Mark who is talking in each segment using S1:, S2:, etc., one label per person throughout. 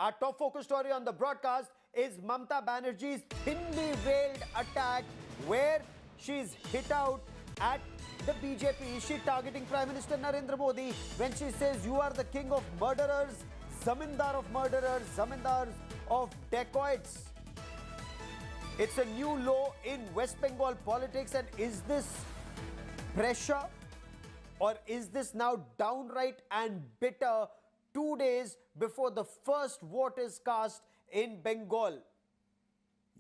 S1: Our top focus story on the broadcast is Mamata Banerjee's thinly veiled attack where she's hit out at the BJP. Is she targeting Prime Minister Narendra Modi when she says you are the king of murderers, zamindar of murderers, zamindars of dacoits? It's a new low in West Bengal politics, and is this pressure or is this now downright and bitter 2 days before the first vote is cast in Bengal?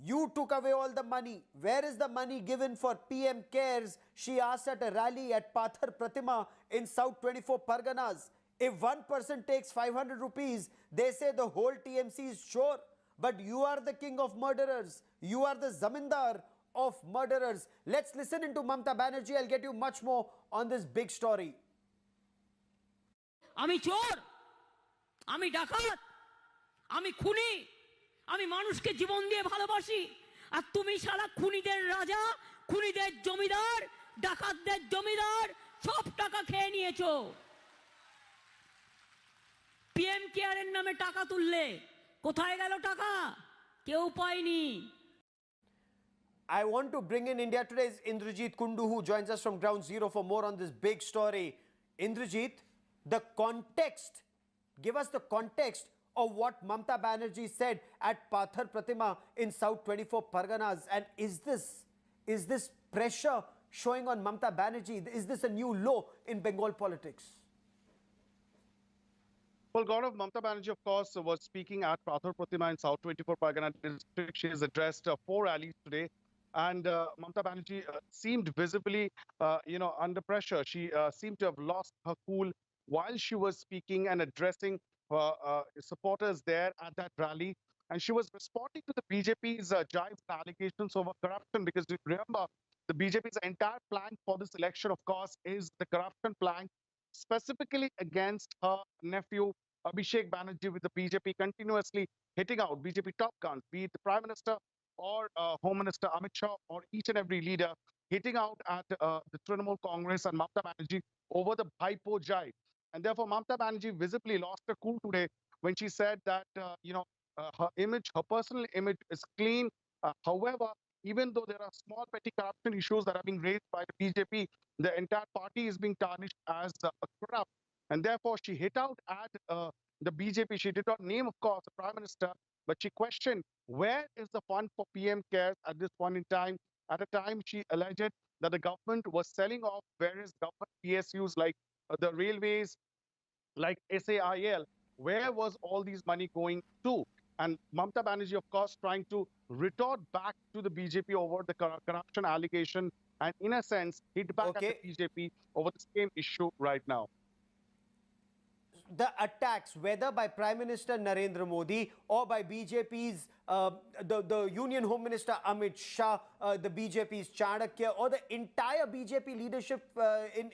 S1: You took away all the money. Where is the money given for PM Cares? She asked at a rally at Pathar Pratima in South 24 Parganas. If one person takes 500 rupees, they say the whole TMC is sure. But you are the king of murderers. You are the zamindar of murderers. Let's listen into Mamata Banerjee. I'll get you much more on this big story.
S2: আমি চোর, আমি ডাকাত, আমি খুনি, আমি মানুষকে জীবন দিয়ে ভালোবাসি, আর তুমি শালা খুনিদের রাজা, খুনিদের জমিদার, ডাকাতদের জমিদার, সব টাকা খেয়ে নিয়েছো। পিএম কেয়ারের নামে টাকা তুললে, কোথায় গেল টাকা? কেউ পায়নি।
S1: I want to bring in India Today's Indrajit Kundu, who joins us from Ground Zero for more on this big story. Indrajit, the context, give us the context of what Mamata Banerjee said at Pathar Pratima in South 24 Parganas. And is this pressure showing on Mamata Banerjee? Is this a new low in Bengal politics?
S3: Well, Gaurav, Mamata Banerjee, of course, was speaking at Pathar Pratima in South 24 Pargana district. She has addressed 4 rallies today. And Mamata Banerjee seemed visibly, under pressure. She seemed to have lost her cool while she was speaking and addressing supporters there at that rally. And she was responding to the BJP's jive allegations over corruption, because remember, the BJP's entire plank for this election, of course, is the corruption plank, specifically against her nephew, Abhishek Banerjee, with the BJP continuously hitting out BJP top guns, be it the Prime Minister or Home Minister Amit Shah, or each and every leader, hitting out at the Trinamool Congress and Mamata Banerjee over the Bhaipo jive. And therefore, Mamata Banerjee visibly lost her cool today when she said that, her image, her personal image is clean. However, even though there are small petty corruption issues that are being raised by the BJP, the entire party is being tarnished as corrupt. And therefore, she hit out at the BJP. She did not name, of course, the Prime Minister, but she questioned where is the fund for PM Cares at this point in time. At a time, she alleged that the government was selling off various government PSUs like the railways, like SAIL. Where was all these money going to? And Mamata Banerjee, of course, trying to retort back to the BJP over the corruption allegation, and in a sense, hit back at the BJP over the same issue right now.
S1: The attacks, whether by Prime Minister Narendra Modi or by BJP's, the Union Home Minister Amit Shah, the BJP's Chanakya, or the entire BJP leadership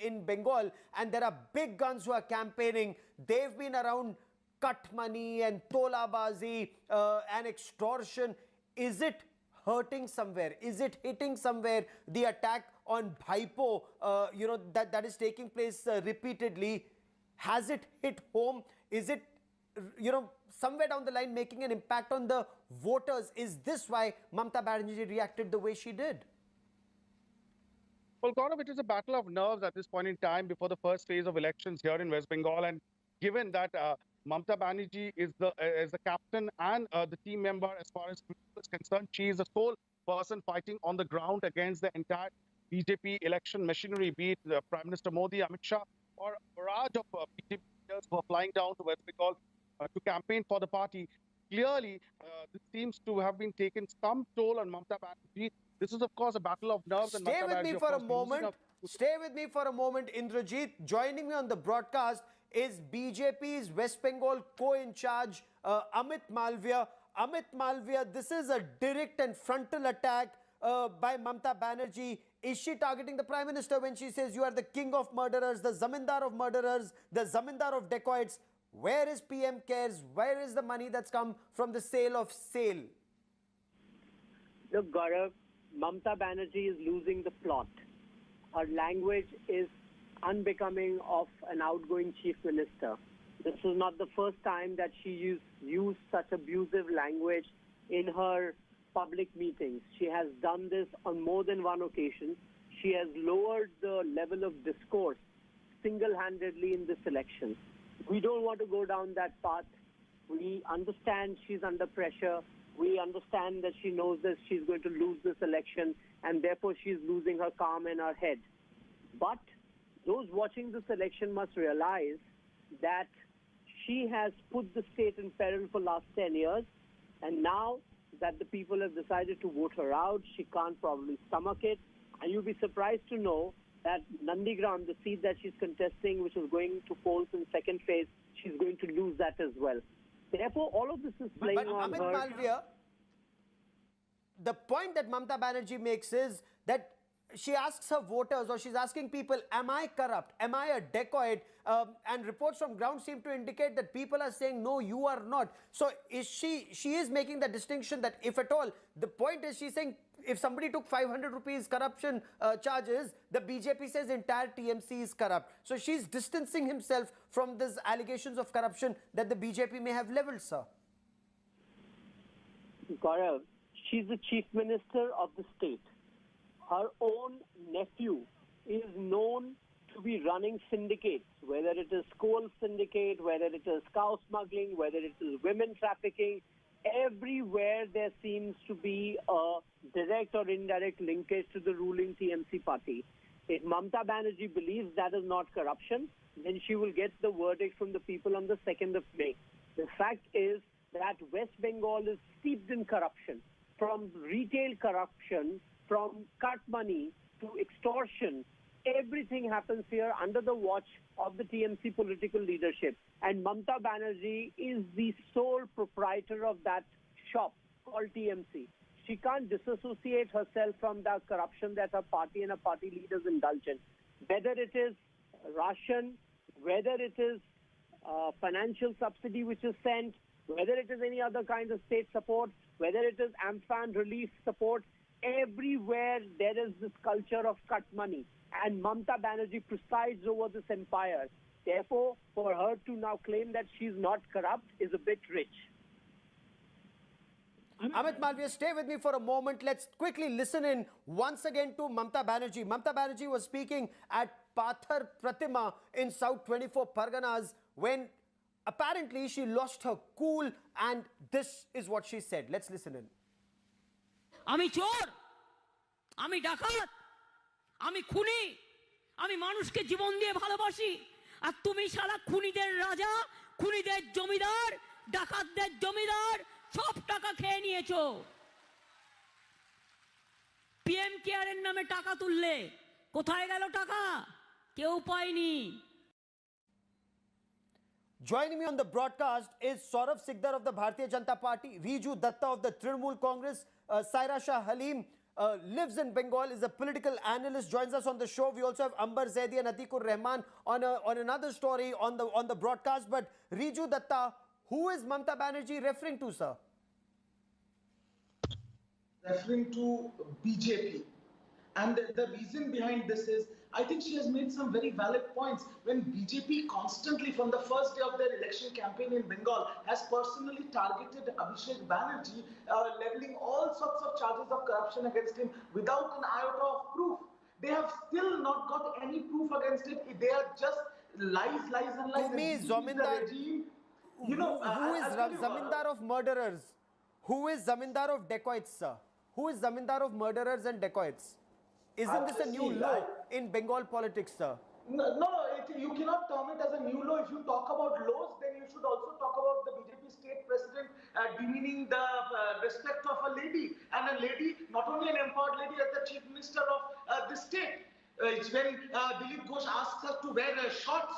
S1: in Bengal, and there are big guns who are campaigning. They've been around cut money and tolabazi and extortion. Is it hurting somewhere? Is it hitting somewhere? The attack on Bhaipo, that is taking place repeatedly. Has it hit home? Is it, somewhere down the line making an impact on the voters? Is this why Mamata Banerjee reacted the way she did?
S3: Well, Gaurav, it is a battle of nerves at this point in time before the first phase of elections here in West Bengal. And given that Mamata Banerjee is the captain and the team member as far as is concerned, she is the sole person fighting on the ground against the entire BJP election machinery, be it Prime Minister Modi, Amit Shah, or a barrage of BJP leaders who are flying down to West Bengal to campaign for the party. Clearly, this seems to have been taken some toll on Mamata Banerjee. This is, of course, a battle of nerves.
S1: Stay with me for a moment. Stay with me for a moment, Indrajit. Joining me on the broadcast is BJP's West Bengal co-in-charge, Amit Malviya. Amit Malviya, this is a direct and frontal attack by Mamata Banerjee. Is she targeting the Prime Minister when she says you are the king of murderers, the zamindar of murderers, the zamindar of dacoits? Where is PM Cares? Where is the money that's come from the sale of SAIL?
S4: Look, Gaurav, Mamata Banerjee is losing the plot. Her language is unbecoming of an outgoing chief minister. This is not the first time that she used such abusive language in her public meetings. She has done this on more than one occasion. She has lowered the level of discourse single-handedly in this election. We don't want to go down that path. We understand she's under pressure. We understand that she knows that she's going to lose this election, and therefore she's losing her calm and her head. But those watching this election must realize that she has put the state in peril for the last 10 years, and now that the people have decided to vote her out, she can't probably stomach it. And you'll be surprised to know that Nandigram, the seat that she's contesting, which is going to polls in second phase, she's going to lose that as well. Therefore, all of this is playing
S1: But
S4: on
S1: Amit
S4: her.
S1: Malviya, the point that Mamta Banerjee makes is that she asks her voters, or she's asking people, am I corrupt? Am I a dacoit? And reports from ground seem to indicate that people are saying, no, you are not. So she is making the distinction that if at all, the point is she's saying if somebody took 500 rupees corruption charges, the BJP says entire TMC is corrupt. So she's distancing himself from these allegations of corruption that the BJP may have leveled, sir.
S4: Gaurav, she's the chief minister of the state. Her own nephew is known to be running syndicates, whether it is coal syndicate, whether it is cow smuggling, whether it is women trafficking. Everywhere there seems to be a direct or indirect linkage to the ruling TMC party. If Mamta Banerjee believes that is not corruption, then she will get the verdict from the people on the 2nd of May. The fact is that West Bengal is steeped in corruption, from retail corruption, from cut money to extortion. Everything happens here under the watch of the TMC political leadership. And Mamta Banerjee is the sole proprietor of that shop called TMC. She can't disassociate herself from the corruption that her party and her party leaders indulge in. Whether it is ration, whether it is financial subsidy which is sent, whether it is any other kind of state support, whether it is Amphan relief support, everywhere there is this culture of cut money. And Mamta Banerjee presides over this empire. Therefore, for her to now claim that she's not corrupt is a bit rich.
S1: Amit Malviya, stay with me for a moment. Let's quickly listen in once again to Mamta Banerjee. Mamta Banerjee was speaking at Pathar Pratima in South 24 Parganas when apparently she lost her cool, and this is what she said. Let's listen in.
S2: আমি চোর, আমি ডাকাত, আমি খুনি, আমি মানুষকে জীবন দিয়ে ভালোবাসি, আর তুমি শালা খুনিদের রাজা, খুনিদের জমিদার, ডাকাতদের জমিদার, সব টাকা খেয়ে নিয়েছো। পিএম কেয়ারের নামে টাকা তুললে, কোথায় গেল টাকা? কেউ পায়নি।
S1: Joining me on the broadcast is Saurav Sikdar of the Bharatiya Janata Party, Riju Datta of the Trinamool Congress, Saira Shah Halim lives in Bengal, is a political analyst, joins us on the show. We also have Ambar Zaidi and Atikur Rahman on another story on the broadcast. But Riju Datta, who is Mamta Banerjee referring to, sir?
S5: Referring to BJP. And the reason behind this is, I think she has made some very valid points. When BJP constantly, from the first day of their election campaign in Bengal, has personally targeted Abhishek Banerjee, leveling all sorts of charges of corruption against him without an iota of proof. They have still not got any proof against it. They are just lies, lies and lies.
S1: To me, Zamindar, who is Zamindar of murderers? Who is Zamindar of dacoits, sir? Who is Zamindar of murderers and dacoits? Isn't this a new law in Bengal politics, sir?
S5: No, you cannot term it as a new law. If you talk about laws, then you should also talk about the BJP state president demeaning the respect of a lady. And a lady, not only an empowered lady, as the chief minister of the state. It's when Dilip Ghosh asks her to wear shorts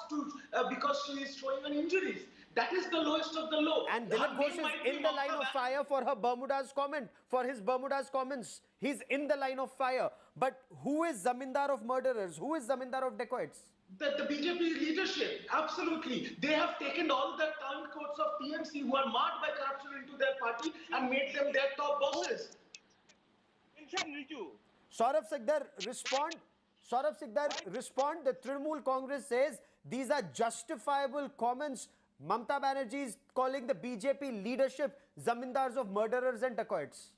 S5: because she is showing an injuries. That is the lowest of the low.
S1: And Dilip Ghosh is in the line of fire for her Bermuda's comment, for his Bermuda's comments. He's in the line of fire. But who is Zamindar of murderers? Who is Zamindar of dacoits?
S5: The BJP leadership, absolutely. They have taken all the turncoats of TMC who are marred by corruption into their party and made them their top bosses.
S1: Saurav Sikdar, respond. Saurav Sikdar, respond. The Trinamool Congress says these are justifiable comments Mamta Banerjee is calling the BJP leadership zamindars of murderers and dacoits?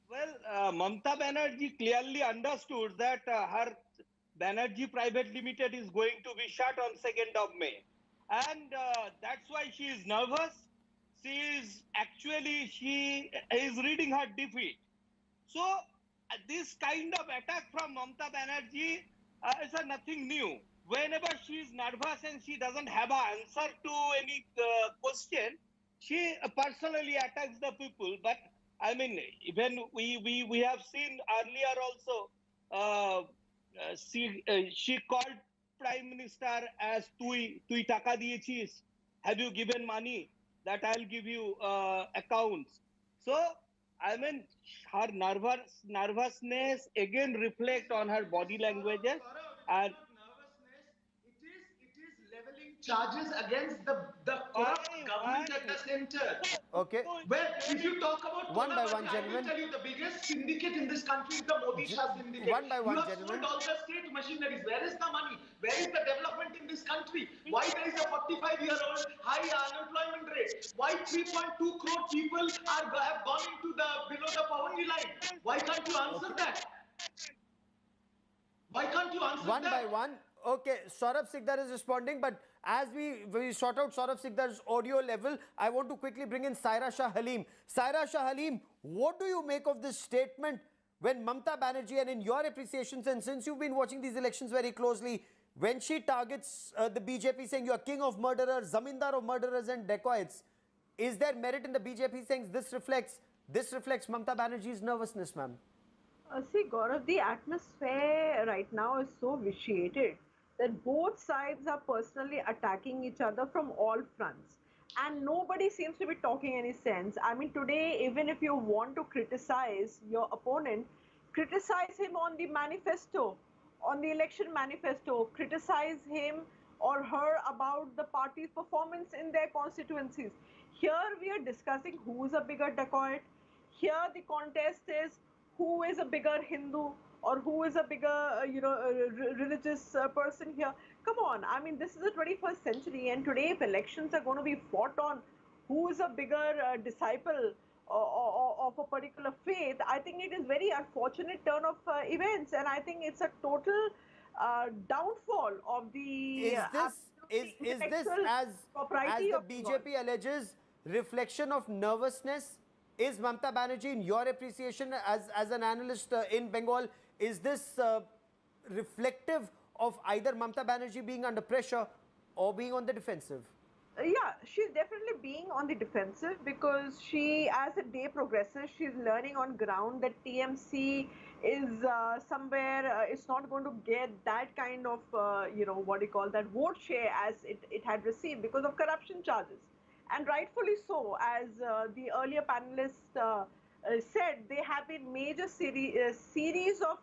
S6: Well, Mamta Banerjee clearly understood that her Banerjee Private Limited is going to be shut on 2nd of May. And that's why she is nervous. She is reading her defeat. So this kind of attack from Mamta Banerjee is nothing new. Whenever she is nervous and she doesn't have an answer to any question, she personally attacks the people. But I mean, even we have seen earlier also, she called Prime Minister as tui taka diyechis. Have you given money? That I'll give you accounts. So I mean, her nervousness again reflect on her body languages. And
S5: it is leveling charges against the corrupt government at the center.
S1: Okay.
S5: Well, if you talk about
S1: One by
S5: Konawati,
S1: one,
S5: I
S1: gentlemen.
S5: will tell you the biggest syndicate in this country is the Modi Shah syndicate.
S1: One by one,
S5: you have
S1: gentlemen.
S5: sold all the state machineries. Where is the money? Where is the development in this country? Why there is a 45-year-old high unemployment rate? Why 3.2 crore people have gone into the below the poverty line? Why can't you answer that? Why can't you answer
S1: One
S5: that?
S1: by one. Okay, Saurabh Sikdar is responding, but as we sort out Saurabh Sikdar's audio level, I want to quickly bring in Saira Shah Halim. Saira Shah Halim, what do you make of this statement when Mamta Banerjee, and in your appreciations, and since you've been watching these elections very closely, when she targets the BJP saying you're king of murderers, zamindar of murderers and dacoits, is there merit in the BJP saying this reflects Mamta Banerjee's nervousness, ma'am?
S7: See, Gaurav, the atmosphere right now is so vitiated that both sides are personally attacking each other from all fronts. And nobody seems to be talking any sense. I mean, today, even if you want to criticize your opponent, criticize him on the manifesto, on the election manifesto, criticize him or her about the party's performance in their constituencies. Here we are discussing who is a bigger dacoit. Here the contest is who is a bigger Hindu or who is a bigger, religious person here. Come on, I mean, this is the 21st century, and today if elections are going to be fought on who is a bigger disciple of a particular faith, I think it is very unfortunate turn of events, and I think it's a total downfall of the
S1: Is this as the BJP alleges reflection of nervousness? Is Mamta Banerjee, in your appreciation as an analyst in Bengal, is this reflective of either Mamta Banerjee being under pressure or being on the defensive?
S7: Yeah, she's definitely being on the defensive because she, as the day progresses, she's learning on ground that TMC is somewhere, it's not going to get that kind of, vote share as it had received because of corruption charges. And rightfully so, as the earlier panelists said, there have been major series of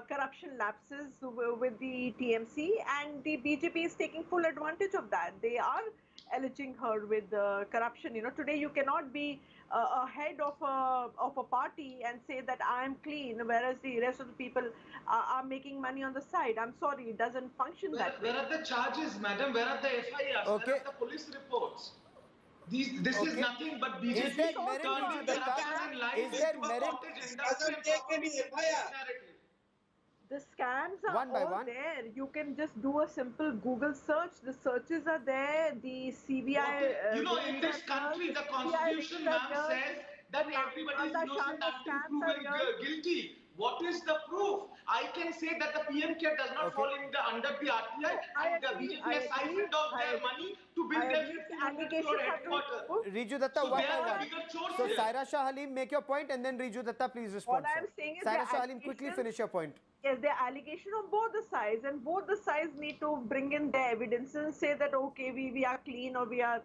S7: corruption lapses with the TMC, and the BJP is taking full advantage of that. They are alleging her with corruption. Today you cannot be a head of a party and say that I am clean, whereas the rest of the people are making money on the side. I'm sorry, it doesn't function that way.
S5: Where are the charges, madam? Where are the FIRs?
S1: Okay.
S5: Where are the police reports? This is nothing but BJP
S1: Is there merit,
S5: turning
S1: Riju Datta?
S5: corruption and lies
S1: Is there
S5: into a
S1: merit?
S5: cottage industry and property narrative.
S7: The scams are
S1: One by
S7: all
S1: one.
S7: there. You can just do a simple Google search. The searches are there. The CBI.
S5: In this country, the constitution, ma'am, says that everybody is innocent until proven guilty. What is the proof? I can say that the PM care does not fall under the RTI, and the BJP has siphoned off their money to build their 1,500 crore headquarters.
S1: Riju Datta,
S5: So
S1: one
S5: there
S1: by
S5: are
S1: one.
S5: bigger chores
S1: So
S5: here.
S1: Saira Shah Halim, make your point, and then Riju Datta, please respond.
S7: All I'm
S1: sir.
S7: saying is
S1: Saira
S7: the
S1: Shah Halim, quickly
S7: allegations-
S1: finish your point.
S7: Yes, there are allegations on both the sides, and both the sides need to bring in their evidence and say that okay, we are clean or we are,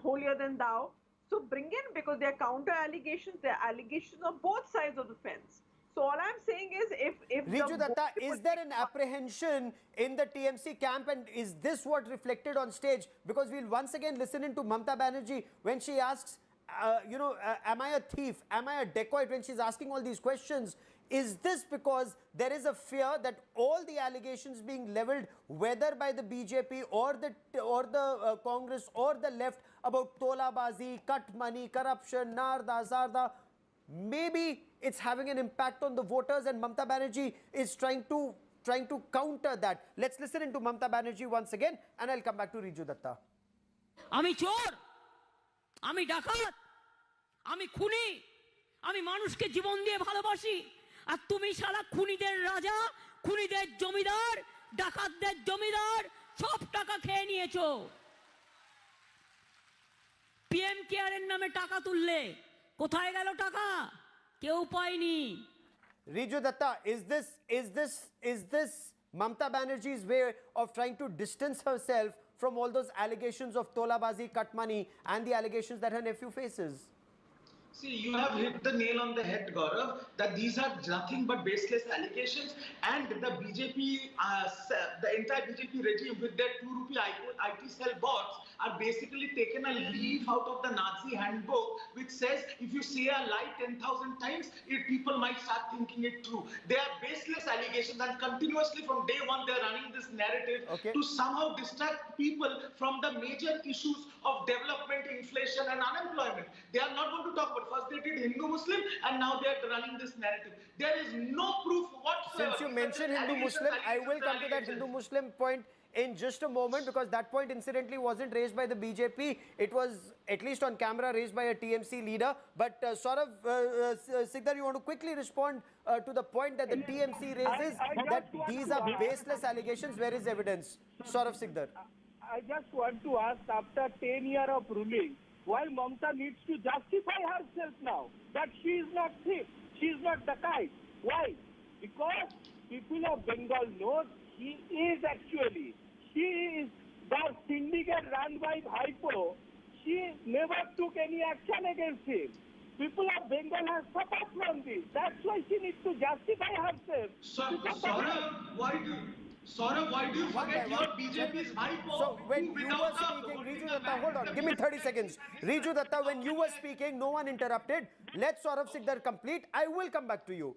S7: holier than thou. So bring in, because there are counter allegations. There are allegations on both sides of the fence. So all I'm saying is, if
S1: Riju Datta, is there an apprehension in the TMC camp, and is this what reflected on stage? Because we'll once again listen into Mamta Banerjee when she asks, am I a thief? Am I a dacoit? When she's asking all these questions, Is this because there is a fear that all the allegations being leveled, whether by the BJP or the Congress or the left, about tolabazi, cut money, corruption, narda, zarda, maybe it's having an impact on the voters, and Mamta Banerjee is trying to counter that? Let's listen into Mamta Banerjee once again, and I'll come back to Riju Datta.
S2: Ami chor, ami dakat, ami khuni, ami manushke jibon diye bhalobashi. আর তুমি শালা খুনিদের রাজা, খুনিদের জমিদার, ডাকাতদের জমিদার, সব টাকা খেয়ে নিয়েছো। পিএম কেয়ারের নামে টাকা তুললে, কোথায় গেল টাকা? কেউ পায়নি।
S1: Riju Datta, is this Mamta Banerjee's way of trying to distance herself from all those allegations of tolabazi, cut money, and the allegations that her nephew faces?
S5: See, you have hit the nail on the head, Gaurav, that these are nothing but baseless allegations, and the BJP, the entire BJP regime with their 2 rupee IT cell bots are basically taken a leaf out of the Nazi handbook, which says if you say a lie 10,000 times, people might start thinking it true. They are baseless allegations, and continuously from day one, they are running this narrative to somehow distract people from the major issues of development, inflation, and unemployment. They are not going to talk about. First they did Hindu-Muslim, and now they are running this narrative. There is no proof whatsoever.
S1: Since you mentioned Hindu-Muslim, I will come to that Hindu-Muslim point in just a moment, because that point incidentally wasn't raised by the BJP. It was, at least on camera, raised by a TMC leader. But Saurav Sikdar, you want to quickly respond to the point that the TMC raises, that these are baseless allegations. Where is evidence? Saurav Sikdar.
S8: I just want to ask, after 10 years of ruling, why Mamta needs to justify herself now that she is not thief, she is not dacoit? Why? Because people of Bengal know she is actually. She is the syndicate run by Bhaipo. She never took any action against him. People of Bengal have suffered from this. That's why she needs to justify herself.
S5: Saurav, why do you forget your BJP's Bhaipo?
S1: So when you were speaking, Riju Datta, hold on, give me 30 seconds. Riju Datta, when you were speaking, no one interrupted. Let Saurav Sikdar complete. I will come back to you.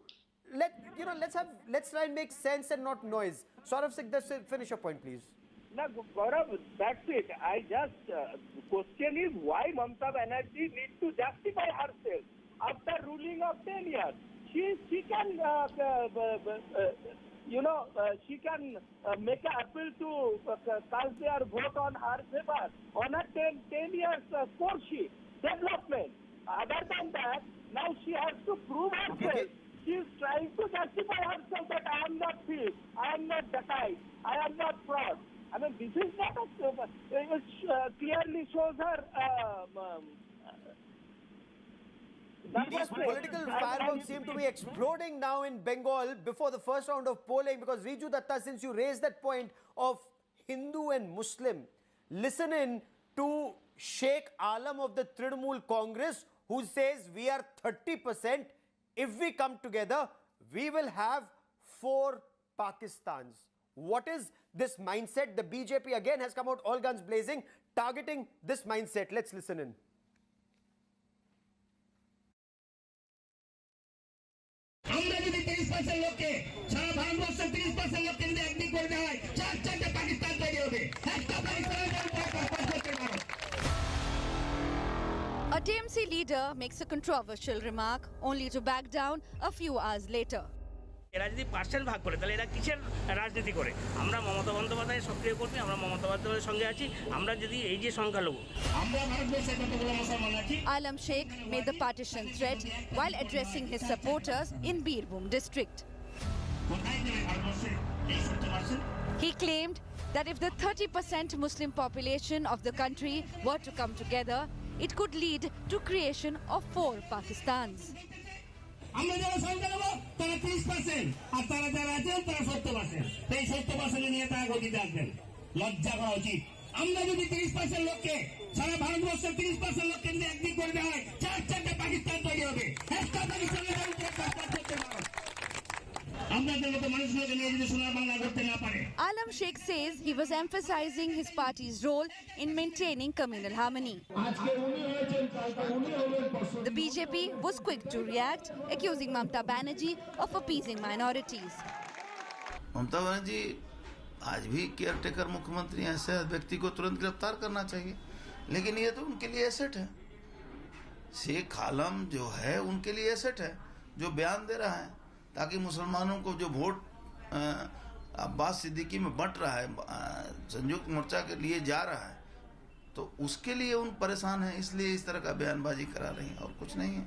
S1: Let's try and make sense and not noise. Saurav Sikdar, finish your point, please.
S8: No, Gaurav, that's it. I just question is why Mamta Banerjee needs to justify herself after ruling of 10 years. She can she can make an appeal to cast their vote on her favor on a 10 years score sheet development. Other than that, now she has to prove herself. She is trying to justify herself that I am not thief, I am not dacoit, I am not fraud. I mean, this is not it clearly shows her.
S1: These political fireworks seem to be exploding now in Bengal before the first round of polling, because Riju Datta, since you raised that point of Hindu and Muslim, listen in to Sheikh Alam of the Trinamool Congress, who says we are 30%. If we come together, we will have 4 Pakistans. What is this mindset? The BJP again has come out all guns blazing, targeting this mindset. Let's listen in.
S9: আমরা যদি 30% লোককে সারা ভারতবর্ষের 30% লোককে যদি একদিক করে দেওয়া হয় 4 পাকিস্তান তৈরি হবে একটা পাকিস্তানের
S10: A TMC leader makes a controversial remark only to back down a few hours later.
S11: এরা যদি পার্সেন্ট ভাগ করে তাহলে এরা কিসের রাজনীতি করে? আমরা মমতা বন্দ্যোপাধ্যায়ের সক্রিয় কর্মী, আমরা মমতা বন্দ্যোপাধ্যায়ের সঙ্গে আছি। আমরা যদি এই যে সংখ্যালঘু, আমরা ভারতবর্ষের কতগুলো মুসলমান আছি।
S10: Alam Sheikh made the partition threat while addressing his supporters in Birbhum district. He claimed that if the 30% Muslim population of the country were to come together, it could lead to creation of 4 Pakistans.
S9: আমরা যারা সংখ্যালঘু তারা 30%, আর তারা যারা আছেন তারা 70%। এই 70% নিয়ে তারা গদিতে আসবেন, লজ্জা করা উচিত। আমরা যদি 30% লোককে সারা ভারতবর্ষের 30% লোককে যদি একদিক করে দেওয়া হয় 4 পাকিস্তান তৈরি হবে একটা পাকিস্তানের আপনাদের মতো মানুষগুলোকে নিয়ে যদি সোনার বাংলা করতে না পারে।
S10: Alam Sheikh says he was emphasizing his party's role in maintaining communal harmony. The BJP was quick to react, accusing Mamta Banerjee of appeasing minorities.
S12: Mamata Banerjee आज भी केयरटेकर मुख्यमंत्री हैं, ऐसे व्यक्ति को तुरंत गिरफ्तार करना चाहिए, लेकिन ये तो उनके लिए एसेट है। शेख आलम जो है उनके लिए एसेट है, जो बयान दे रहा है ताकि मुसलमानों को जो वोट अब्बास सिद्दीकी में बंट रहा है, संयुक्त मोर्चा के लिए जा रहा है, तो उसके लिए उन परेशान हैं, इसलिए इस तरह का बयानबाजी करा रही हैं, और कुछ नहीं है।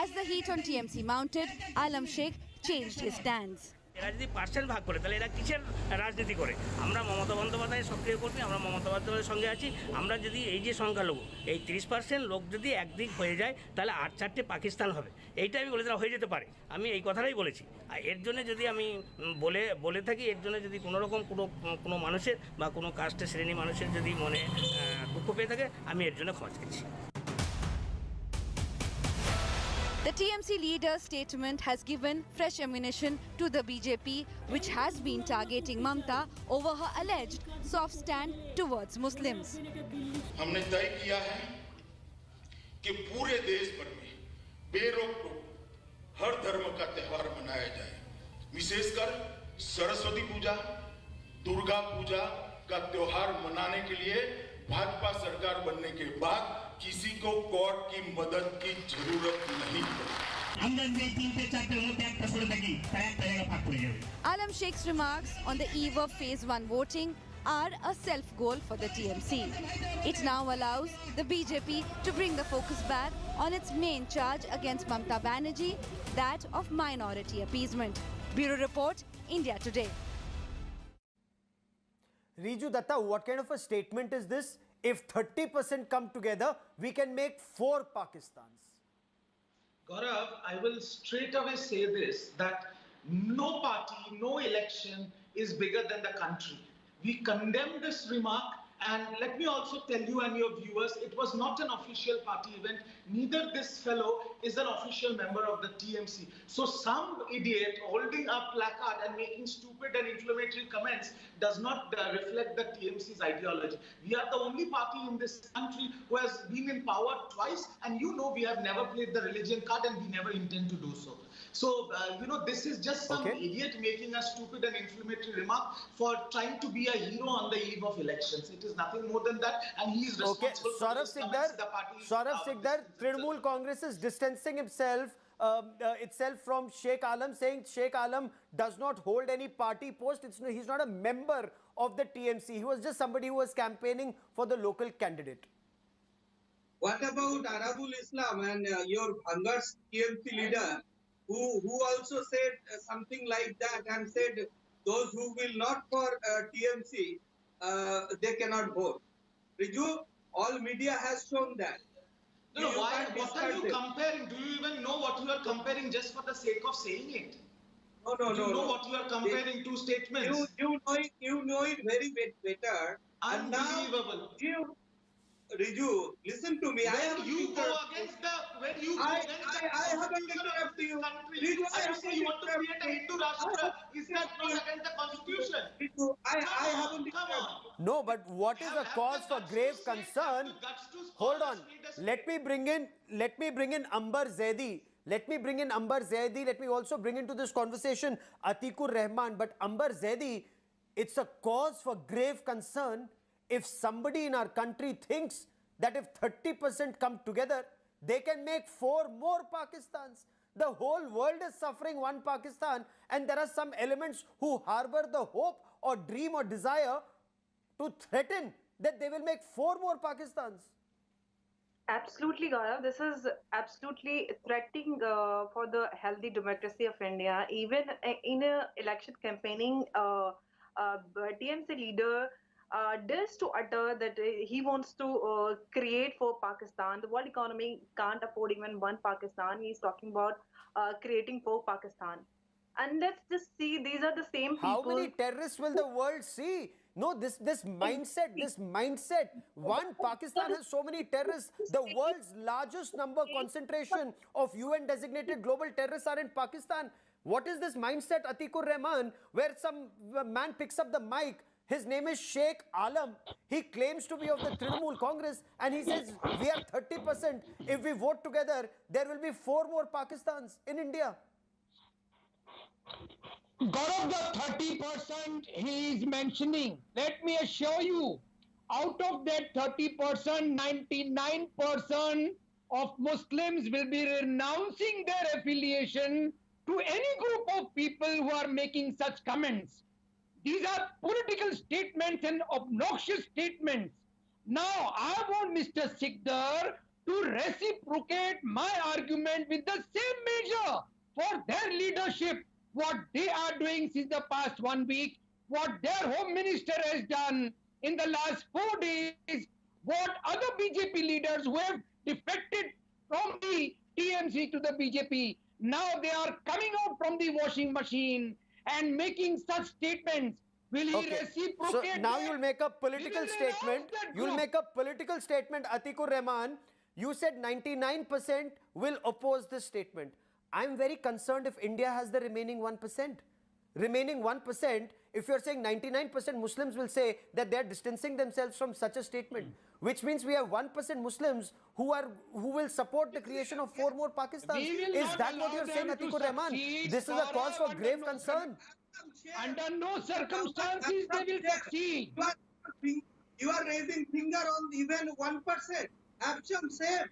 S10: As the heat on TMC mounted, Alam Sheikh changed his stance.
S11: এরা যদি পার্সেন্ট ভাগ করে তাহলে এরা কিসের রাজনীতি করে? আমরা মমতা বন্দ্যোপাধ্যায়ের সক্রিয় কর্মী, আমরা মমতা বন্দ্যোপাধ্যায়ের সঙ্গে আছি। আমরা যদি এই যে সংখ্যালঘু এই 30% লোক যদি একদিক হয়ে যায় তাহলে 8-4টে পাকিস্তান হবে, এইটা আমি বলেছিলাম, হয়ে যেতে পারে। আমি এই কথাটাই বলেছি। আর এর জন্য যদি আমি বলে থাকি, এর জন্য যদি কোনো রকম কোনো মানুষের বা কোনো কাস্টের শ্রেণী মানুষের যদি মনে দুঃখ পেয়ে থাকে, আমি এর জন্য ক্ষমা চাইছি।
S10: The TMC leader's statement has given fresh ammunition to the BJP, which has been targeting Mamta over her alleged soft stand towards Muslims.
S13: हमने तय किया है कि पूरे देश भर में बेरोक टोक हर धर्म का त्यौहार मनाया जाए, विशेषकर सरस्वती पूजा, दुर्गा पूजा का त्योहार मनाने के लिए भाजपा सरकार बनने के बाद किसी को कोर्ट की मदद की जरूरत नहीं पड़ी।
S10: Alam Sheikh's remarks on the eve of Phase 1 voting are a self-goal for the TMC. It now allows the BJP to bring the focus back on its main charge against Mamta Banerjee, that of minority appeasement. Bureau Report, India Today.
S1: Riju Datta, what kind of a statement is this? If 30% come together, we can make 4 Pakistans.
S5: Gaurav, I will straight away say this, that no party, no election is bigger than the country. We condemn this remark, and let me also tell you and your viewers, it was not an official party event. Neither this fellow is an official member of the TMC. So some idiot holding a placard and making stupid and inflammatory comments does not reflect the TMC's ideology. We are the only party in this country who has been in power twice, and you know we have never played the religion card, and we never intend to do so. So, this is just some idiot making a stupid and inflammatory remark for trying to be a hero on the eve of elections. It is nothing more than that, and he is responsible for those comments the party.
S1: Saurav Sikdar, Trinamool Congress is distancing itself from Sheikh Alam, saying Sheikh Alam does not hold any party post. He's not a member of the TMC. He was just somebody who was campaigning for the local candidate.
S14: What about Arabul Islam and your Bhangar's TMC leader, who also said something like that and said those who will not for TMC, they cannot vote. Riju, all media has shown that.
S5: No, what are you comparing? Do you even know what you are comparing just for the sake of saying it?
S14: No.
S5: Do you know what you are comparing two statements?
S14: You know it very better.
S5: Unbelievable.
S14: Riju, listen to me.
S5: When you go against the
S14: Riju,
S5: you want to create a Hindu Rashtra. Is that not against the constitution?
S14: Riju, I haven't.
S5: Come on.
S1: No, but what is a cause for grave concern? Hold on. Let me bring in Ambar Zaidi. Let me also bring into this conversation Atikur Rahman. But Ambar Zaidi, it's a cause for grave concern if somebody in our country thinks that if 30% come together, they can make 4 more Pakistans. The whole world is suffering one Pakistan, and there are some elements who harbor the hope or dream or desire to threaten that they will make 4 more Pakistans.
S7: Absolutely, Gaurav. This is absolutely threatening for the healthy democracy of India. Even in election campaigning, TMC leader dares to utter that he wants to create 4 Pakistan. The world economy can't afford even 1 Pakistan. He's talking about creating 4 Pakistan. And let's just see, these are the same people.
S1: How many terrorists will the world see? No, this mindset. One Pakistan has so many terrorists. The world's largest concentration of UN designated global terrorists are in Pakistan. What is this mindset, Atikur Rahman, where some man picks up the mic? His name is Sheikh Alam. He claims to be of the Trinamool Congress and he says we are 30%. If we vote together, there will be 4 more Pakistans in India.
S15: Gaurav, the 30% he is mentioning, let me assure you, out of that 30%, 99% of Muslims will be renouncing their affiliation to any group of people who are making such comments. These are political statements and obnoxious statements. Now, I want Mr. Sikdar to reciprocate my argument with the same measure for their leadership. What they are doing since the past 1 week, what their Home Minister has done in the last 4 days, what other BJP leaders who have defected from the TMC to the BJP, now they are coming out from the washing machine and making such statements. Will he reciprocate?
S1: So now you'll make a political statement. You'll make a political statement, Atikur Rahman. You said 99% will oppose this statement. I'm very concerned if India has the remaining 1%. Remaining 1%, if you're saying 99% Muslims will say that they're distancing themselves from such a statement, which means we have 1% Muslims who will support the creation of 4 more Pakistans. Is that what you're saying, Atikur Rahman? This is a cause for grave concern.
S15: Under no circumstances they will succeed.
S14: You are raising finger on even 1%. Action same.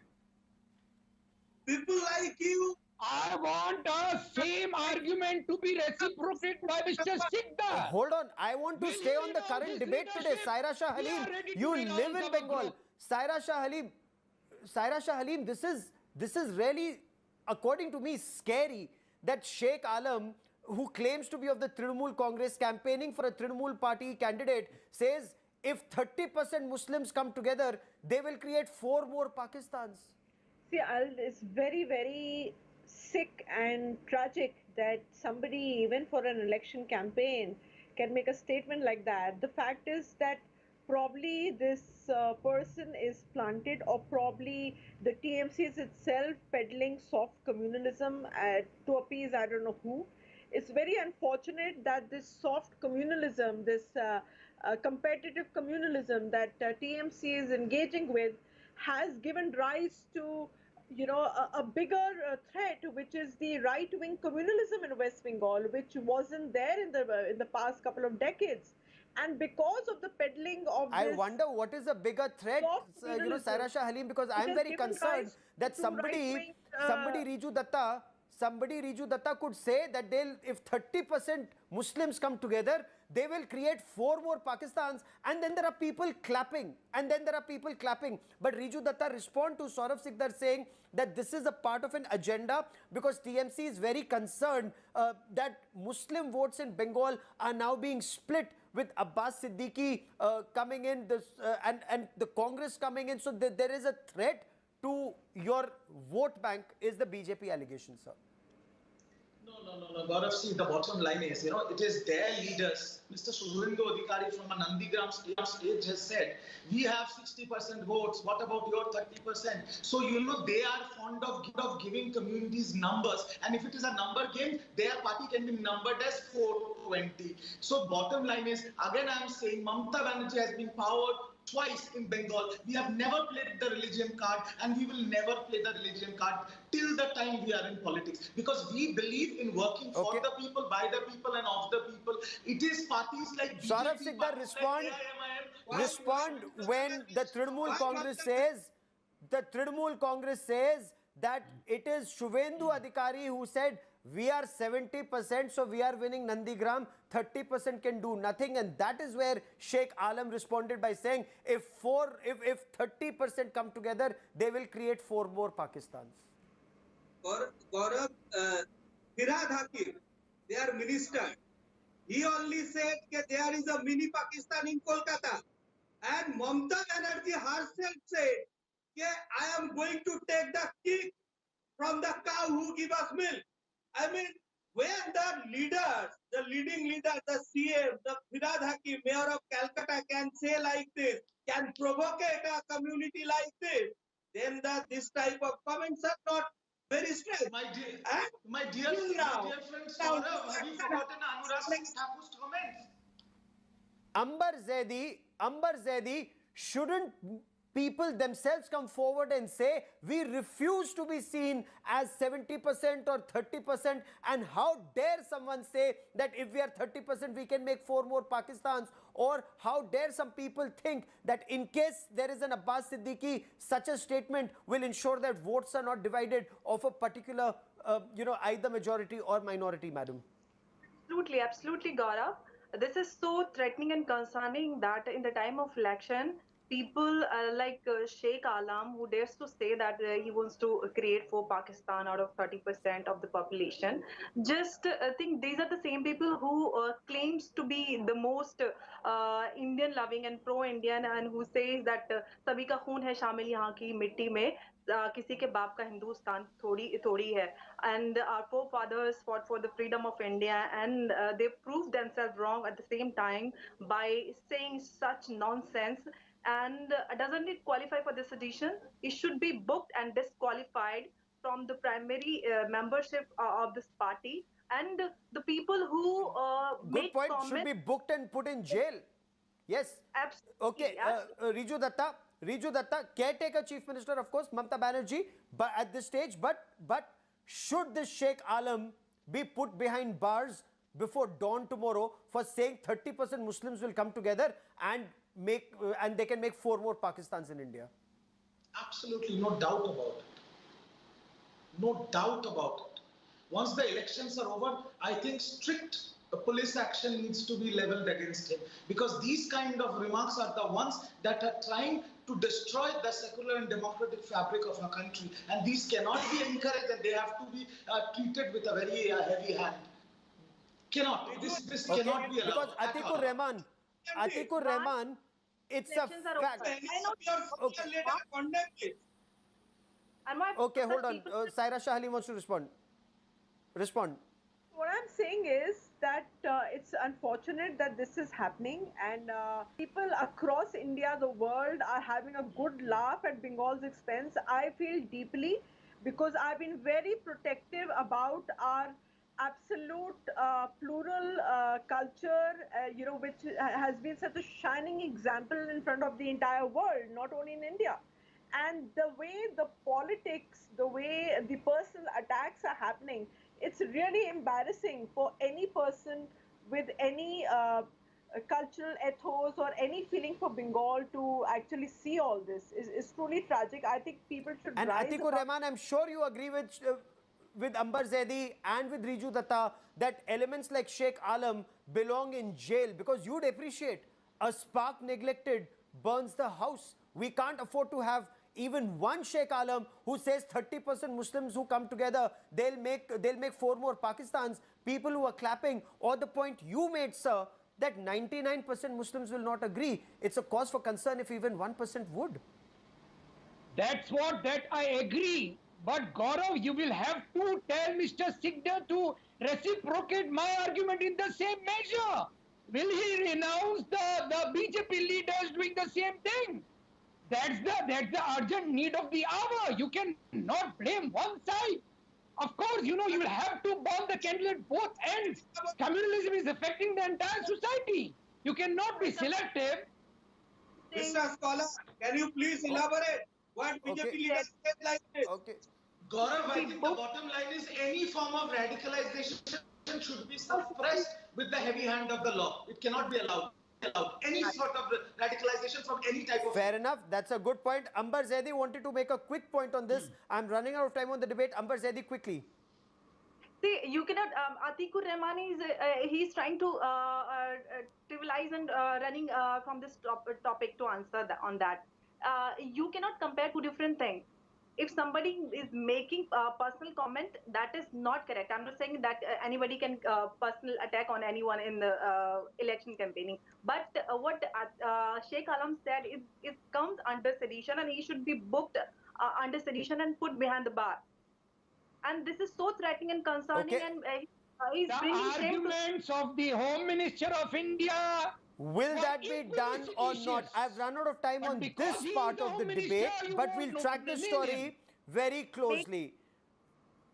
S14: People like you.
S15: I want the same argument to be reciprocated by Mr. Sikdar.
S1: Hold on. I want to stay on the current debate today. Saira Shah Halim, you live in Bengal. Saira Shah Halim, this is really, according to me, scary that Sheikh Alam, who claims to be of the Trinamool Congress, campaigning for a Trinamool party candidate, says if 30% Muslims come together, they will create 4 more Pakistans.
S7: See, it's very, very sick and tragic that somebody, even for an election campaign, can make a statement like that. The fact is that probably this person is planted, or probably the TMC is itself peddling soft communalism to appease I don't know who. It's very unfortunate that this soft communalism, this competitive communalism that TMC is engaging with has given rise to a bigger threat, which is the right-wing communalism in West Bengal, which wasn't there in the past couple of decades. And because of the peddling of
S1: I wonder what is a bigger threat, Saira Shah Halim, because I'm very concerned that somebody Riju Datta could say that if 30% Muslims come together, they will create 4 more Pakistans, and then there are people clapping, But Riju Datta respond to Saurav Sikdar saying that this is a part of an agenda because TMC is very concerned that Muslim votes in Bengal are now being split with Abbas Siddiqui coming in, and the Congress coming in. So there is a threat to your vote bank, is the BJP allegation, sir.
S5: No, Gaurav, see, the bottom line is, it is their leaders. Mr. Suvendu Adhikari from a Nandigram stage has said, we have 60% votes. What about your 30%? So, they are fond of giving communities numbers. And if it is a number game, their party can be numbered as 420. So, bottom line is, again, I am saying Mamata Banerjee has been powered twice in Bengal. We have never played the religion card, and we will never play the religion card till the time we are in politics, because we believe in working for the people, by the people, and of the people. It is parties like
S1: Saurav Sikdar, respond when the Trinamool Congress says that it is Suvendu Adhikari who said we are 70%, so we are winning Nandigram, 30% can do nothing, and that is where Sheikh Alam responded by saying if 30% come together, they will create 4 more Pakistans.
S14: Gaurav, Firhad Hakim, their minister, he only said that there is a mini Pakistan in Kolkata, and Mamata Banerjee herself said that I am going to take the kick from the cow who give us milk. I mean, when the leaders, the leading leaders, the CM, the Firhad Hakim, Mayor of Calcutta, can say like this, can provocate a community like this, then this type of comments are not Very straight.
S5: My dear,
S14: And
S5: my dear friend Saurabh, have you forgotten Anurag Singh Thakur's comments?
S1: Amber Zaidi, shouldn't people themselves come forward and say, we refuse to be seen as 70% or 30%, and how dare someone say that if we are 30%, we can make 4 more Pakistans, or how dare some people think that in case there is an Abbas Siddiqui, such a statement will ensure that votes are not divided of a particular, either majority or minority, madam.
S7: Absolutely, absolutely, Gaurav. This is so threatening and concerning that in the time of election, people like Sheikh Alam, who dares to say that he wants to create for Pakistan out of 30% of the population, just think these are the same people who claims to be the most Indian loving and pro-Indian, and who says that sabhi ka khoon hai shamil yahan ki mitti mein, किसी के बाप का हिंदुस्तान थोड़ी है, and our forefathers fought for the freedom of India, and they proved themselves wrong at the same time by saying such nonsense. And doesn't it qualify for this edition? It should be booked and disqualified from the primary membership of this party. And the people who
S1: good point, should be booked and put in jail. Yes.
S7: Absolutely.
S1: Okay. Riju Datta, caretaker chief minister, of course, Mamta Banerjee, but at this stage, but should this Sheikh Alam be put behind bars before dawn tomorrow for saying 30% Muslims will come together and they can make 4 more Pakistans in India?
S5: Absolutely, no doubt about it. No doubt about it. Once the elections are over, I think strict police action needs to be leveled against him, because these kind of remarks are the ones that are trying to destroy the secular and democratic fabric of our country, and these cannot be encouraged, and they have to be treated with a very heavy hand. This
S1: okay.
S5: cannot be allowed.
S1: Because Atikur Rahman, it's a fact. Okay, hold on. Saira Shah Ali wants to respond.
S7: What I'm saying is that it's unfortunate that this is happening, and people across India, the world, are having a good laugh at Bengal's expense. I feel deeply, because I've been very protective about our absolute plural culture, which has been such a shining example in front of the entire world, not only in India. And the way the politics, the way the personal attacks are happening, it's really embarrassing for any person with any cultural ethos or any feeling for Bengal to actually see all this. It's truly tragic. I think people should
S1: and
S7: rise
S1: Atikur Rahman, I'm sure you agree with Amber Zaidi and with Riju Datta that elements like Sheikh Alam belong in jail, because you'd appreciate a spark neglected burns the house. We can't afford to have even one Sheikh Alam who says 30% Muslims who come together, they'll make 4 more Pakistans. People who are clapping, or the point you made, sir, that 99% Muslims will not agree. It's a cause for concern if even 1% would.
S15: That I agree. But Gaurav, you will have to tell Mr. Sigdar to reciprocate my argument in the same measure. Will he renounce the BJP leaders doing the same thing? That's the urgent need of the hour. You cannot blame one side. Of course, you will have to burn the candle at both ends. Communalism is affecting the entire society. You cannot be selective.
S14: Mr. Scholar, can you please elaborate what BJP leaders said like this?
S1: Okay.
S5: Gaurav, I think the bottom line is any form of radicalization should be suppressed with the heavy hand of the law. It cannot be allowed. Any sort of radicalization from any type of...
S1: Fair enough. That's a good point. Amber Zaidi wanted to make a quick point on this. I'm running out of time on the debate. Amber Zaidi, quickly.
S7: See, you cannot... Atikur Rahman he's trying to trivialize and running from this topic to answer on that. You cannot compare 2 different things. If somebody is making a personal comment, that is not correct. I'm not saying that anybody can personal attack on anyone in the election campaigning. But what Sheikh Alam said, it comes under sedition, and he should be booked under sedition and put behind the bar. And this is so threatening and concerning.
S1: Okay.
S7: And he's
S15: the
S7: bringing
S15: arguments of the Home Minister of India.
S1: Will that be done or not? I've run out of time on this part of the debate, but we'll track the story very closely.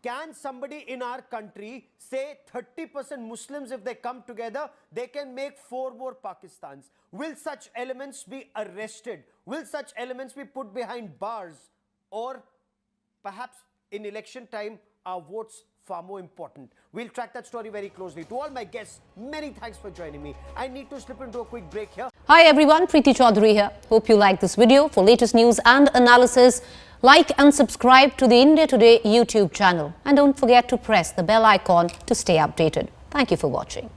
S1: can somebody in our country say 30% Muslims, if they come together, they can make 4 more Pakistans? Will such elements be arrested? Will such elements be put behind bars? Or perhaps in election time, our votes far more important? We'll track that story very closely. To all my guests, many thanks for joining me. I need to slip into a quick break here.
S16: Hi everyone, Preeti Chaudhary here. Hope you like this video. For latest news and analysis, like and subscribe to the India Today YouTube channel. And don't forget to press the bell icon to stay updated. Thank you for watching.